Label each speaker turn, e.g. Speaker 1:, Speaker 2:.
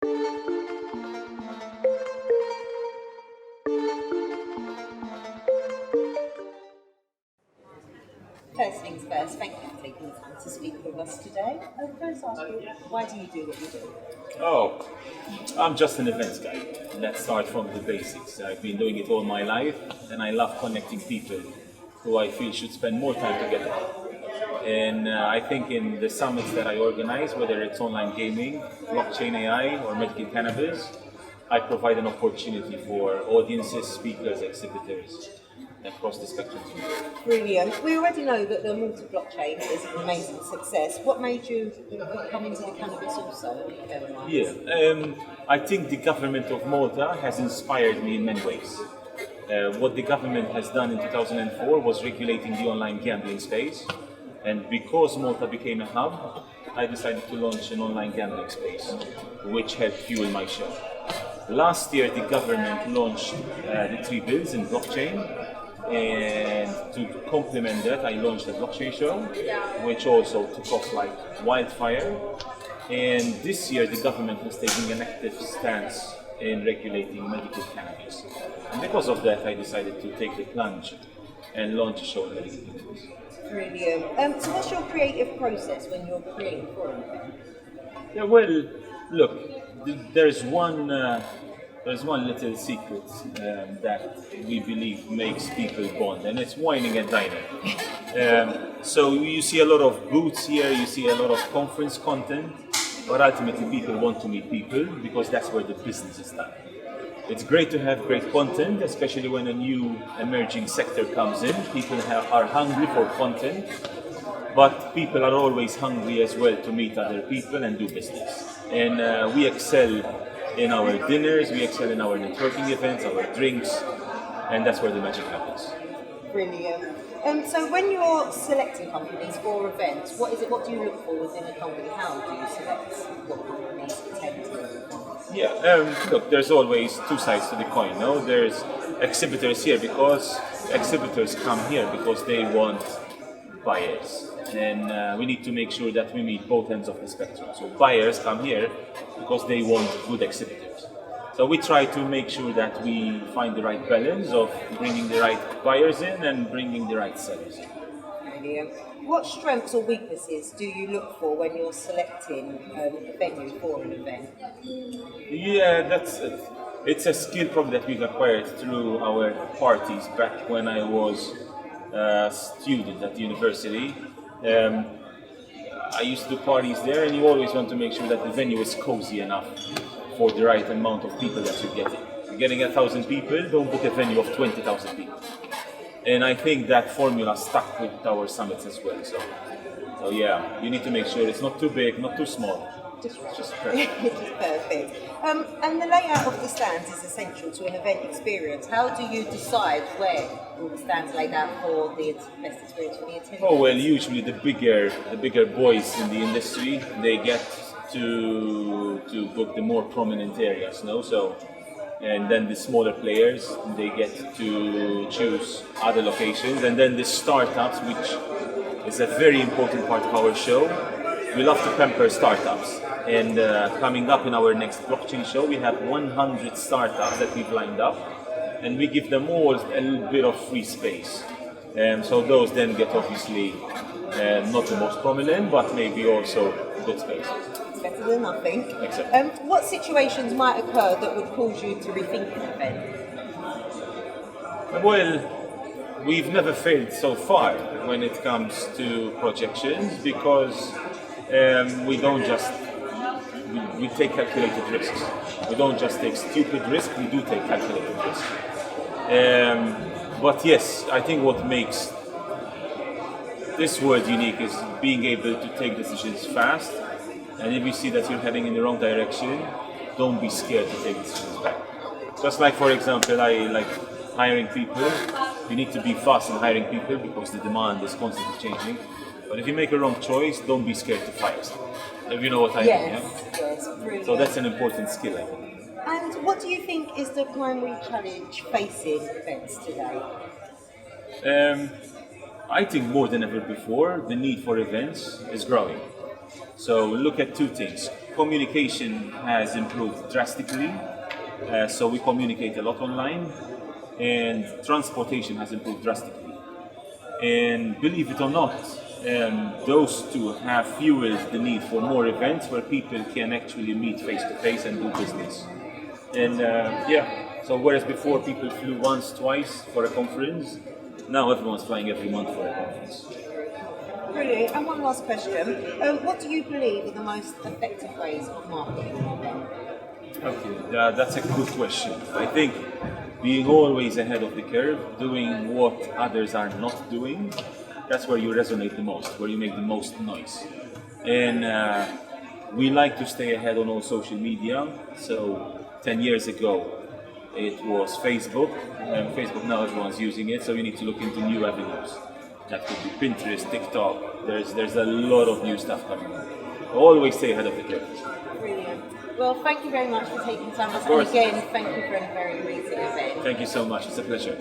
Speaker 1: First things first, thank you for taking the time to speak with us today. First ask you, why do you do what you do?
Speaker 2: Oh, I'm just an events guy. Let's start from the basics. I've been doing it all my life, and I love connecting people who I feel should spend more time together. And I think in the summits that I organize, whether it's online gaming, blockchain AI, or medical cannabis, I provide an opportunity for audiences, speakers, exhibitors across the spectrum.
Speaker 1: Brilliant. We already know that the Malta blockchain is an amazing success. What made you come into the cannabis also?
Speaker 2: I think the government of Malta has inspired me in many ways. What the government has done in 2004 was regulating the online gambling space. And because Malta became a hub, I decided to launch an online gambling space, which helped fuel my show. Last year, the government launched the 3 bills in blockchain. And to complement that, I launched a blockchain show, which also took off like wildfire. And this year, the government was taking an active stance in regulating medical cannabis. And because of that, I decided to take the plunge and launch a show in medical cannabis.
Speaker 1: Brilliant. So what's your creative process when you're creating for an event?
Speaker 2: Yeah, well, look, there's one little secret that we believe makes people bond, and it's whining and dining. So you see a lot of booths here, you see a lot of conference content, but ultimately people want to meet people because that's where the business is done. It's great to have great content, especially when a new emerging sector comes in. People are hungry for content, but people are always hungry as well to meet other people and do business. And we excel in our dinners, we excel in our networking events, our drinks, and that's where the magic happens.
Speaker 1: Brilliant. So when you're selecting companies for events, what do you look for within a company? How do you select what companies attend to?
Speaker 2: Look, there's always 2 sides to the coin, no? There's exhibitors here because exhibitors come here because they want buyers. And we need to make sure that we meet both ends of the spectrum. So buyers come here because they want good exhibitors. So we try to make sure that we find the right balance of bringing the right buyers in and bringing the right sellers in.
Speaker 1: Brilliant. What strengths or weaknesses do you look for when you're selecting a venue for an event?
Speaker 2: Yeah, that's it. It's a skill probably that we've acquired through our parties back when I was a student at the university. I used to do parties there, and you always want to make sure that the venue is cozy enough for the right amount of people that you're getting. If you're getting 1,000 people, don't book a venue of 20,000 people. And I think that formula stuck with our summits as well. So yeah, you need to make sure it's not too big, not too small. Just perfect.
Speaker 1: Just perfect. And the layout of the stands is essential to an event experience. How do you decide where all the stands laid out for the best experience for the attendees?
Speaker 2: Oh well, usually the bigger boys in the industry, they get to book the more prominent areas, no? So, and then the smaller players, they get to choose other locations, and then the startups, which is a very important part of our show. We love to pamper startups, and coming up in our next blockchain show, we have 100 startups that we've lined up, and we give them all a little bit of free space. So those then get obviously not the most prominent, but maybe also good space.
Speaker 1: It's better than nothing.
Speaker 2: Exactly.
Speaker 1: What situations might occur that would cause you to rethink an event?
Speaker 2: Well, we've never failed so far when it comes to projections because we don't just we take calculated risks. We don't just take stupid risks, we do take calculated risks. But yes, I think what makes this world unique is being able to take decisions fast, and if you see that you're heading in the wrong direction, don't be scared to take decisions back. Just like, for example, I like hiring people. You need to be fast in hiring people because the demand is constantly changing. But if you make a wrong choice, don't be scared to fire someone. If you know what I mean, yeah?
Speaker 1: Yes, brilliant.
Speaker 2: So that's an important skill, I think.
Speaker 1: And what do you think is the primary challenge facing events today?
Speaker 2: I think more than ever before, the need for events is growing. So look at 2 things. communication has improved drastically. So we communicate a lot online, and transportation has improved drastically. And believe it or not, those two have fueled the need for more events where people can actually meet face to face and do business. And so whereas before people flew once, twice for a conference, now everyone's flying every month for a conference.
Speaker 1: Brilliant. And one last question. What do you believe are the most effective ways of marketing?
Speaker 2: Okay, that's a good question. I think being always ahead of the curve, doing what others are not doing, that's where you resonate the most, where you make the most noise. And we like to stay ahead on all social media. So 10 years ago, it was Facebook. Facebook now everyone's using it, so you need to look into new avenues. That could be Pinterest, TikTok. There's a lot of new stuff coming up. Always stay ahead of the curve.
Speaker 1: Brilliant. Well, thank you very much for taking time.
Speaker 2: Of course.
Speaker 1: And again, thank you for a very amazing event.
Speaker 2: Thank you so much. It's a pleasure.